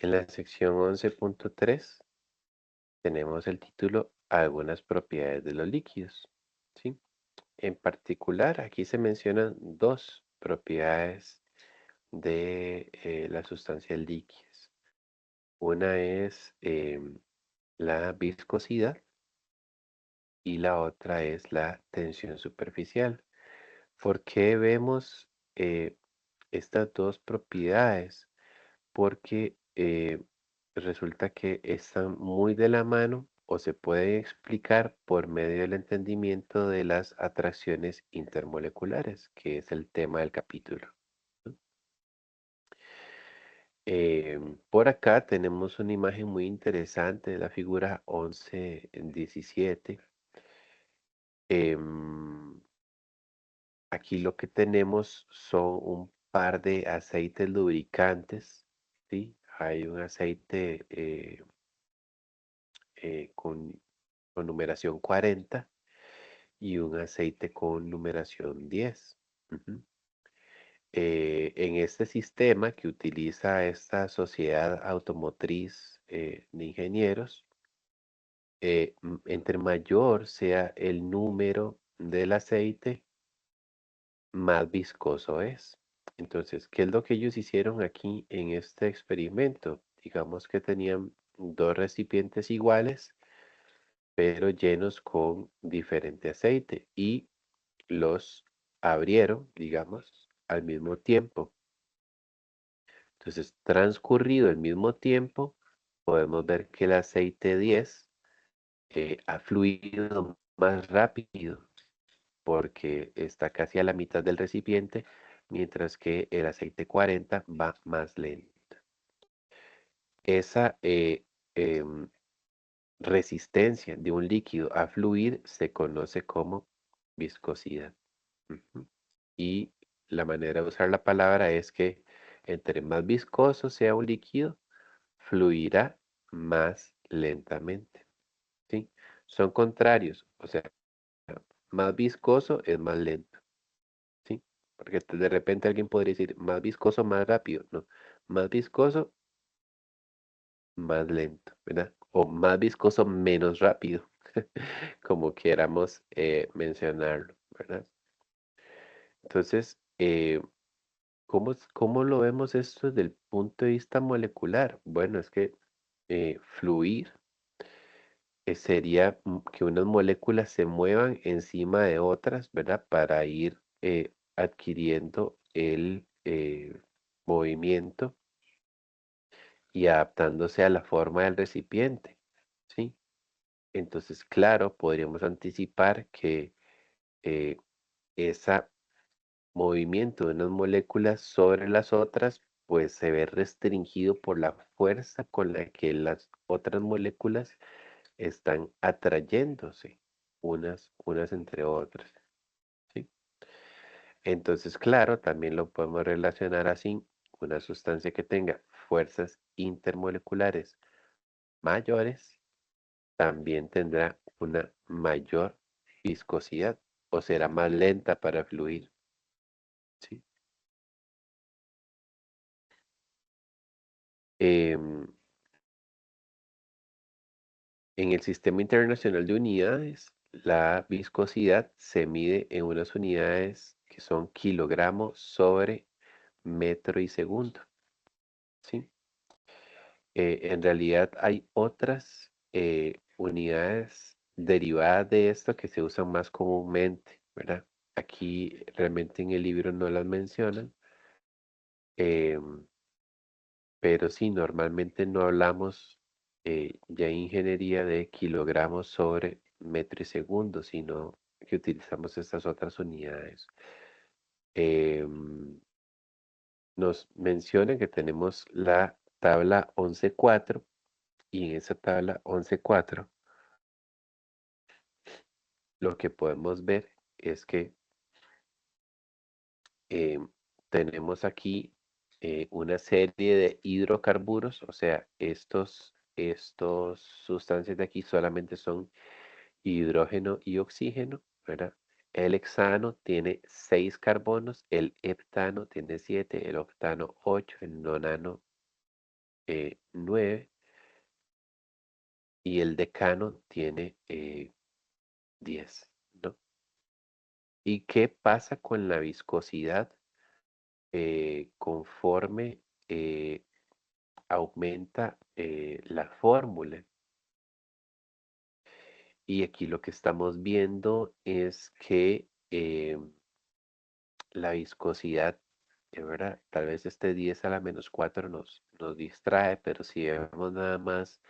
En la sección 11.3 tenemos el título Algunas propiedades de los líquidos. ¿Sí? En particular, aquí se mencionan dos propiedades de las sustancias líquidas. Una es la viscosidad y la otra es la tensión superficial. ¿Por qué vemos estas dos propiedades? Porque resulta que están muy de la mano o se puede explicar por medio del entendimiento de las atracciones intermoleculares, que es el tema del capítulo. ¿No? Por acá tenemos una imagen muy interesante de la figura 11-17. Em, Aquí lo que tenemos son un par de aceites lubricantes, ¿sí? Hay un aceite con numeración 40 y un aceite con numeración 10. Ujú. En este sistema que utiliza esta sociedad automotriz de ingenieros, entre mayor sea el número del aceite, más viscoso es. Entonces, ¿qué es lo que ellos hicieron aquí en este experimento? Digamos que tenían dos recipientes iguales, pero llenos con diferente aceite y los abrieron, digamos, al mismo tiempo. Entonces, transcurrido el mismo tiempo, podemos ver que el aceite 10 ha fluido más rápido porque está casi a la mitad del recipiente, mientras que el aceite 40 va más lento. Esa em, resistencia de un líquido a fluir se conoce como viscosidad. Ujú. Y la manera de usar la palabra es que entre más viscoso sea un líquido, fluirá más lentamente. ¿Sí? Son contrarios, o sea, más viscoso es más lento. ¿Sí? Porque de repente alguien podría decir más viscoso, más rápido. No, más viscoso, más lento, ¿verdad? O más viscoso, menos rápido, como queramos mencionarlo, ¿verdad? Entonces, ¿cómo lo vemos esto desde el punto de vista molecular? Bueno, es que fluir sería que unas moléculas se muevan encima de otras, ¿verdad? Para ir adquiriendo el movimiento y adaptándose a la forma del recipiente, ¿sí? Entonces, claro, podríamos anticipar que eh, ese movimiento de unas moléculas sobre las otras, pues se ve restringido por la fuerza con la que las otras moléculas están atrayéndose unas entre otras, ¿sí? Entonces, claro, también lo podemos relacionar así. Una sustancia que tenga fuerzas intermoleculares mayores también tendrá una mayor viscosidad o será más lenta para fluir, ¿sí? Em, en el Sistema Internacional de Unidades, la viscosidad se mide en unas unidades que son kilogramos sobre metro y segundo, ¿sí? En realidad hay otras unidades derivadas de esto que se usan más comúnmente, ¿verdad? Aquí realmente en el libro no las mencionan, em, pero sí, normalmente no hablamos ya en ingeniería de kilogramos sobre metro y segundo, sino que utilizamos estas otras unidades. Em, Nos menciona que tenemos la tabla 11.4 y en esa tabla 11.4 lo que podemos ver es que tenemos aquí una serie de hidrocarburos, o sea, estos sustancias de aquí solamente son hidrógeno y oxígeno, ¿verdad? El hexano tiene 6 carbonos, el heptano tiene 7, el octano 8, el nonano 9 y el decano tiene 10, ¿no? ¿Y qué pasa con la viscosidad conforme aumenta la fórmula? Y aquí lo que estamos viendo es que la viscosidad, ¿verdad? Tal vez este 10 a la menos 4 nos distrae, pero si vemos nada más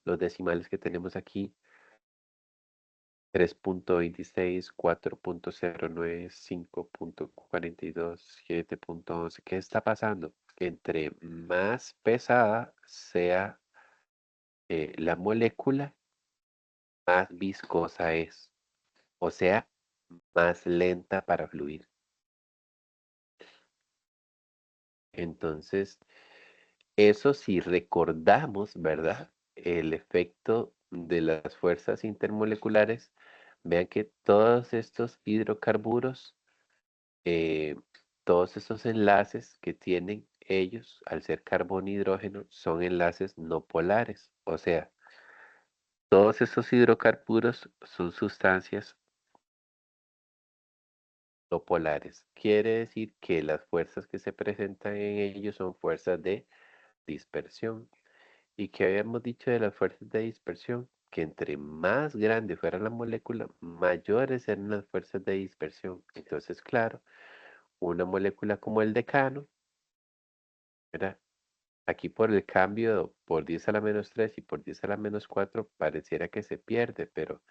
los decimales que tenemos aquí, 3.26, 4.09, 5.42, 7.11, ¿qué está pasando? Entre más pesada sea la molécula, más viscosa es, o sea, más lenta para fluir. Entonces, eso si recordamos, ¿verdad? El efecto de las fuerzas intermoleculares, vean que todos estos hidrocarburos, eh, todos esos enlaces que tienen ellos, al ser carbono e hidrógeno, son enlaces no polares. O sea, todos esos hidrocarburos son sustancias no polares. Quiere decir que las fuerzas que se presentan en ellos son fuerzas de dispersión. ¿Y qué habíamos dicho de las fuerzas de dispersión? Que entre más grande fuera la molécula, mayores eran las fuerzas de dispersión. Entonces, claro, una molécula como el decano, ¿verdad? Aquí por el cambio por 10 a la menos 3 y por 10 a la menos 4 pareciera que se pierde, pero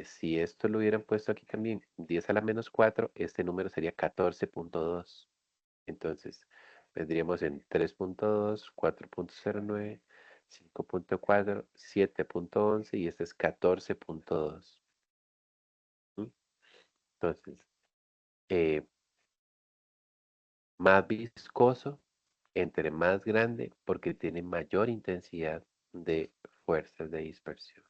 si esto lo hubieran puesto aquí también, 10 a la menos 4, este número sería 14.2. Entonces, vendríamos en 3.2, 4.09, 5.4, 7.11 y este es 14.2. ¿Mm? Entonces, eh, más viscoso, entre más grande, porque tiene mayor intensidad de fuerzas de dispersión.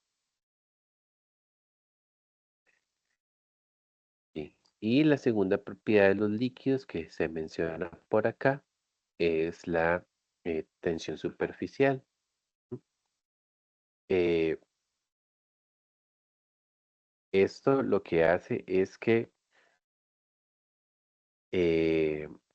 ¿Sí? Y la segunda propiedad de los líquidos que se menciona por acá es la tensión superficial. ¿Mm? Eh, Esto lo que hace es que,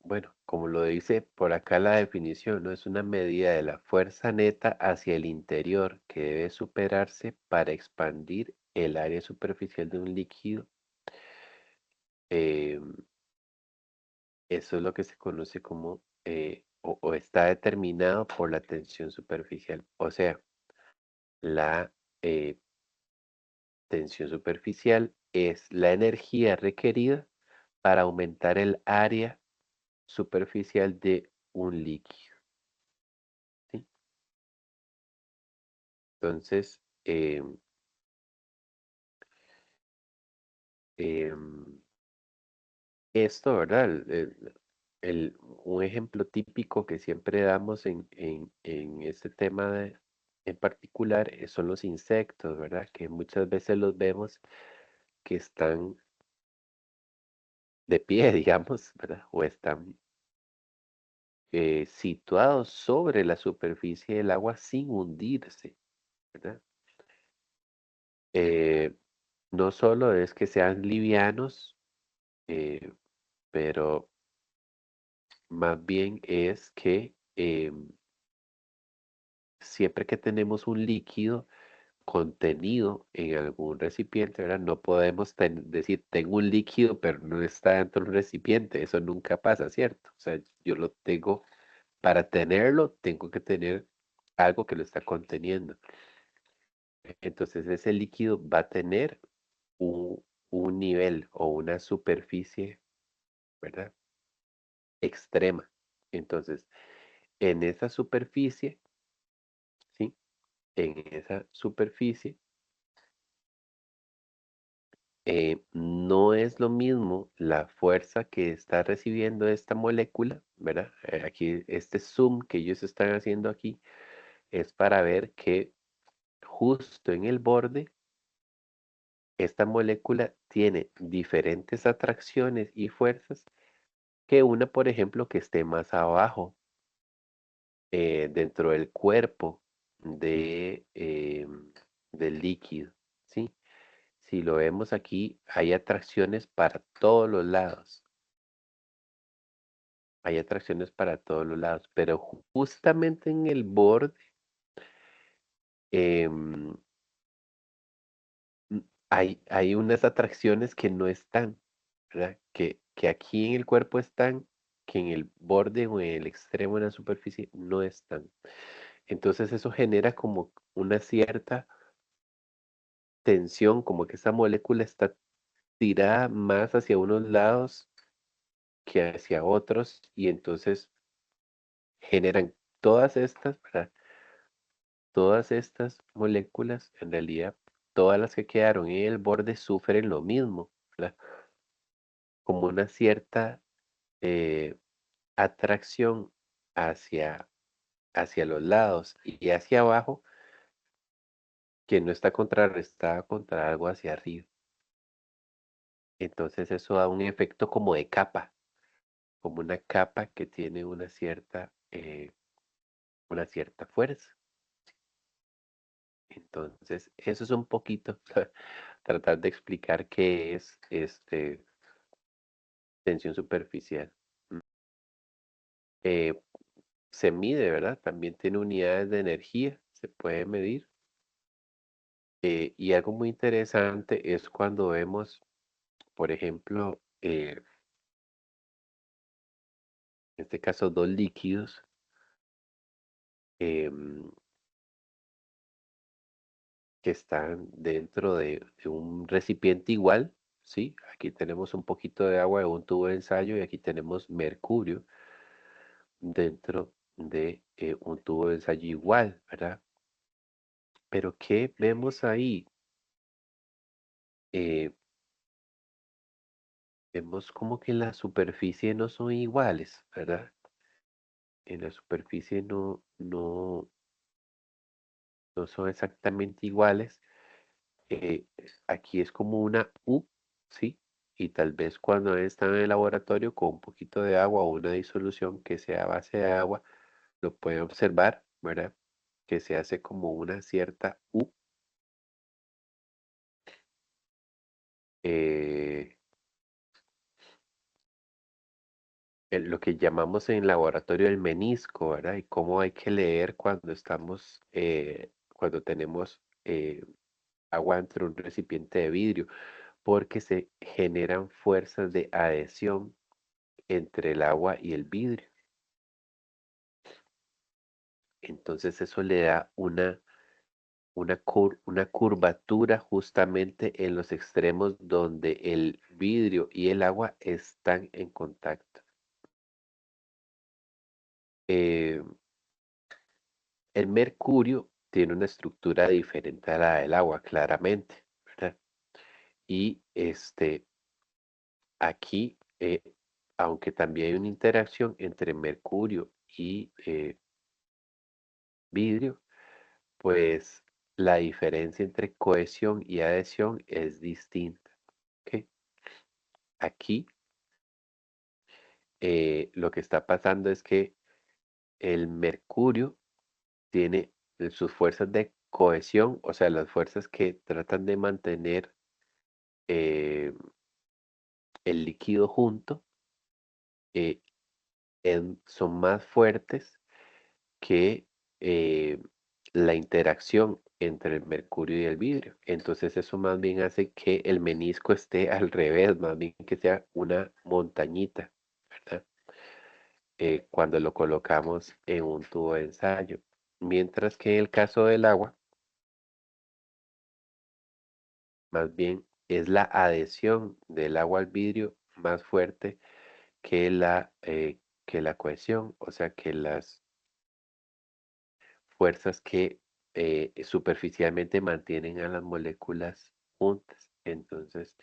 bueno, como lo dice por acá la definición, ¿no? Es una medida de la fuerza neta hacia el interior que debe superarse para expandir el área superficial de un líquido. Eh, Eso es lo que se conoce como, o está determinado por la tensión superficial. O sea, la eh, tensión superficial es la energía requerida para aumentar el área superficial de un líquido, ¿sí? Entonces, em, esto, ¿verdad? Un ejemplo típico que siempre damos en este tema en particular son los insectos, ¿verdad? Que muchas veces los vemos que están de pie, digamos, ¿verdad? O están situados sobre la superficie del agua sin hundirse, ¿verdad? Eh, no solo es que sean livianos, eh, pero más bien es que siempre que tenemos un líquido contenido en algún recipiente, ¿verdad? No podemos decir, tengo un líquido, pero no está dentro del recipiente. Eso nunca pasa, ¿cierto? O sea, yo lo tengo, para tenerlo, tengo que tener algo que lo está conteniendo. Entonces, ese líquido va a tener un nivel o una superficie, ¿verdad? Extrema. Entonces, en esa superficie, ¿sí? En esa superficie, no es lo mismo la fuerza que está recibiendo esta molécula, ¿verdad? Aquí, este zoom que ellos están haciendo aquí es para ver que justo en el borde, esta molécula tiene diferentes atracciones y fuerzas que una, por ejemplo, que esté más abajo. dentro del cuerpo del líquido, ¿sí? Si lo vemos aquí, hay atracciones para todos los lados. Hay atracciones para todos los lados, pero justamente en el borde em, hay unas atracciones que no están, ¿verdad? Que aquí en el cuerpo están, que en el borde o en el extremo de la superficie no están. Entonces eso genera como una cierta tensión, como que esa molécula está tirada más hacia unos lados que hacia otros y entonces generan todas estas, ¿verdad? Todas estas moléculas, en realidad, todas las que quedaron en el borde sufren lo mismo, ¿verdad? Como una cierta eh, atracción hacia, hacia los lados y hacia abajo que no está contrarrestada contra algo hacia arriba. Entonces eso da un efecto como de capa, como una capa que tiene una cierta fuerza. Entonces, eso es un poquito tratar de explicar qué es tensión superficial. Mm. Eh, Se mide, ¿verdad? También tiene unidades de energía, se puede medir. Y algo muy interesante es cuando vemos, por ejemplo, en este caso, dos líquidos em, que están dentro de un recipiente igual, ¿sí? Aquí tenemos un poquito de agua de un tubo de ensayo y aquí tenemos mercurio dentro de un tubo de ensayo igual, ¿verdad? Pero ¿qué vemos ahí? Eh, Vemos como que en la superficie no son iguales, ¿verdad? En la superficie no son exactamente iguales. Eh, Aquí es como una U, ¿sí? Y tal vez cuando están en el laboratorio con un poquito de agua o una disolución que sea a base de agua, lo pueden observar, ¿verdad? Que se hace como una cierta U. eh, lo que llamamos en laboratorio el menisco, ¿verdad? Y cómo hay que leer cuando cuando tenemos agua dentro de un recipiente de vidrio, porque se generan fuerzas de adhesión entre el agua y el vidrio. Entonces eso le da una curvatura justamente en los extremos donde el vidrio y el agua están en contacto. Eh, el mercurio tiene una estructura diferente a la del agua, claramente, ¿verdad? Y aquí, aunque también hay una interacción entre mercurio y vidrio, pues la diferencia entre cohesión y adhesión es distinta. ¿Ok? Aquí lo que está pasando es que el mercurio tiene sus fuerzas de cohesión, o sea, las fuerzas que tratan de mantener eh, el líquido junto, eh, son más fuertes que eh, la interacción entre el mercurio y el vidrio. Entonces eso más bien hace que el menisco esté al revés, más bien que sea una montañita, ¿verdad? Cuando lo colocamos en un tubo de ensayo. Mientras que en el caso del agua, más bien es la adhesión del agua al vidrio más fuerte que la cohesión, o sea que las fuerzas que superficialmente mantienen a las moléculas juntas. Entonces,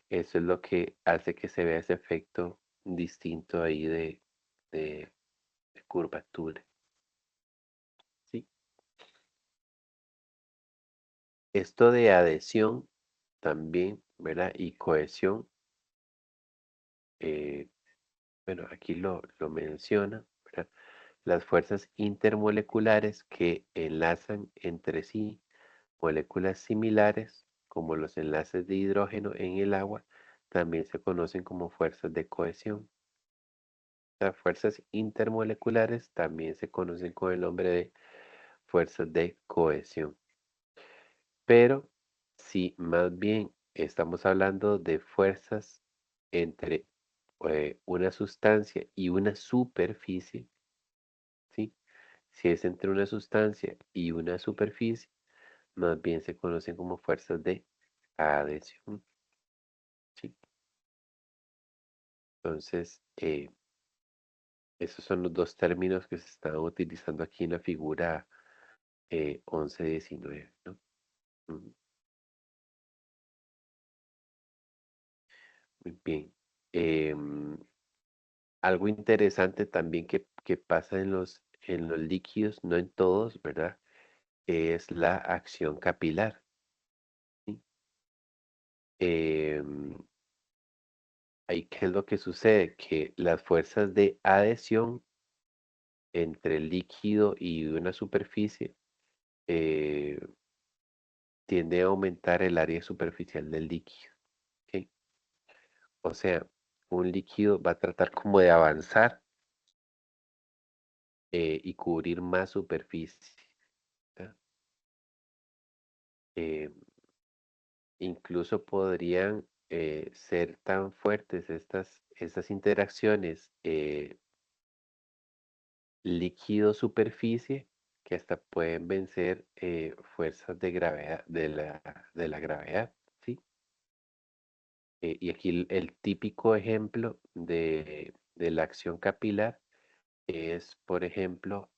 eso es lo que hace que se vea ese efecto distinto ahí de, de curvatura. ¿Sí? Esto de adhesión también, ¿verdad? Y cohesión, eh, bueno, aquí lo menciona, ¿verdad? las fuerzas intermoleculares que enlazan entre sí moléculas similares, como los enlaces de hidrógeno en el agua, también se conocen como fuerzas de cohesión. Las fuerzas intermoleculares también se conocen con el nombre de fuerzas de cohesión. Pero si más bien estamos hablando de fuerzas entre una sustancia y una superficie, ¿sí? Si es entre una sustancia y una superficie, más bien se conocen como fuerzas de adhesión, ¿sí? Entonces, esos son los dos términos que se están utilizando aquí en la figura 11-19, ¿no? Ujú. Muy bien. Em, Algo interesante también que pasa en los líquidos, no en todos, ¿verdad? Es la acción capilar, ¿sí? Em, Ahí, ¿qué es lo que sucede? Que las fuerzas de adhesión entre el líquido y una superficie eh, tiende a aumentar el área superficial del líquido, ¿ok? O sea, un líquido va a tratar como de avanzar y cubrir más superficie, ¿verdad? Eh, Incluso podrían ser tan fuertes estas interacciones líquido-superficie que hasta pueden vencer fuerzas de gravedad, de la gravedad, ¿sí? Y aquí el típico ejemplo de la acción capilar es, por ejemplo,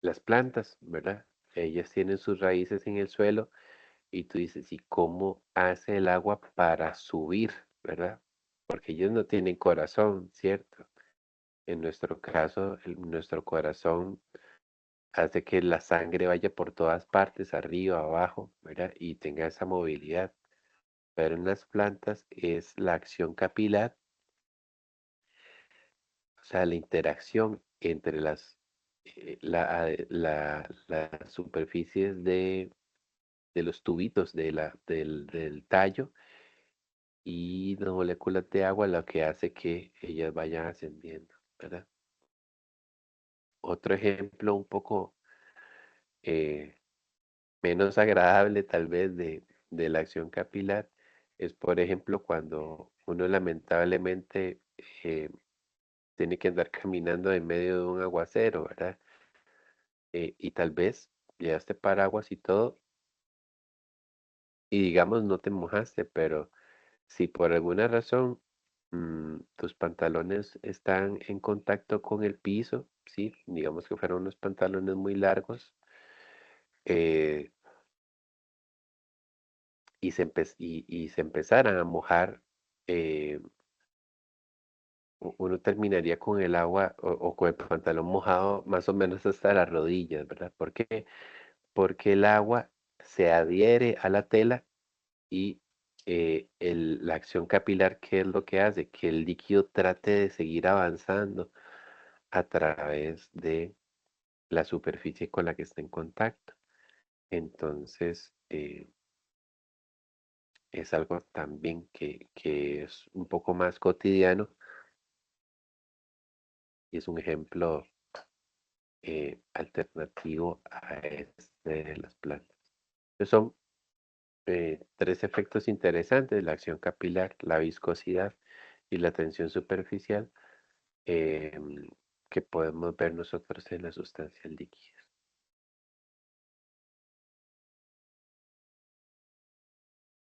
las plantas, ¿verdad? Ellas tienen sus raíces en el suelo y tú dices, ¿y cómo hace el agua para subir, ¿verdad? Porque ellos no tienen corazón, ¿cierto? En nuestro caso, nuestro corazón hace que la sangre vaya por todas partes, arriba, abajo, ¿verdad? Y tenga esa movilidad. Pero en las plantas es la acción capilar, o sea, la interacción entre las superficies de los tubitos del tallo y las moléculas de agua, lo que hace que ellas vayan ascendiendo, ¿verdad? Otro ejemplo un poco eh, menos agradable tal vez de la acción capilar es, por ejemplo, cuando uno lamentablemente eh, tiene que andar caminando en medio de un aguacero, ¿verdad? Y tal vez llevaste paraguas y todo, y digamos no te mojaste, pero si por alguna razón tus pantalones están en contacto con el piso, ¿sí? Digamos que fueron unos pantalones muy largos eh, y se empezaran a mojar, eh, uno terminaría con el agua o con el pantalón mojado más o menos hasta las rodillas, ¿verdad? ¿Por qué? Porque el agua se adhiere a la tela y la acción capilar, ¿qué es lo que hace? Que el líquido trate de seguir avanzando a través de la superficie con la que está en contacto. Entonces, es algo también que es un poco más cotidiano y es un ejemplo alternativo a este de las plantas. Entonces, son tres efectos interesantes: la acción capilar, la viscosidad y la tensión superficial, em, que podemos ver nosotros en las sustancias líquidas.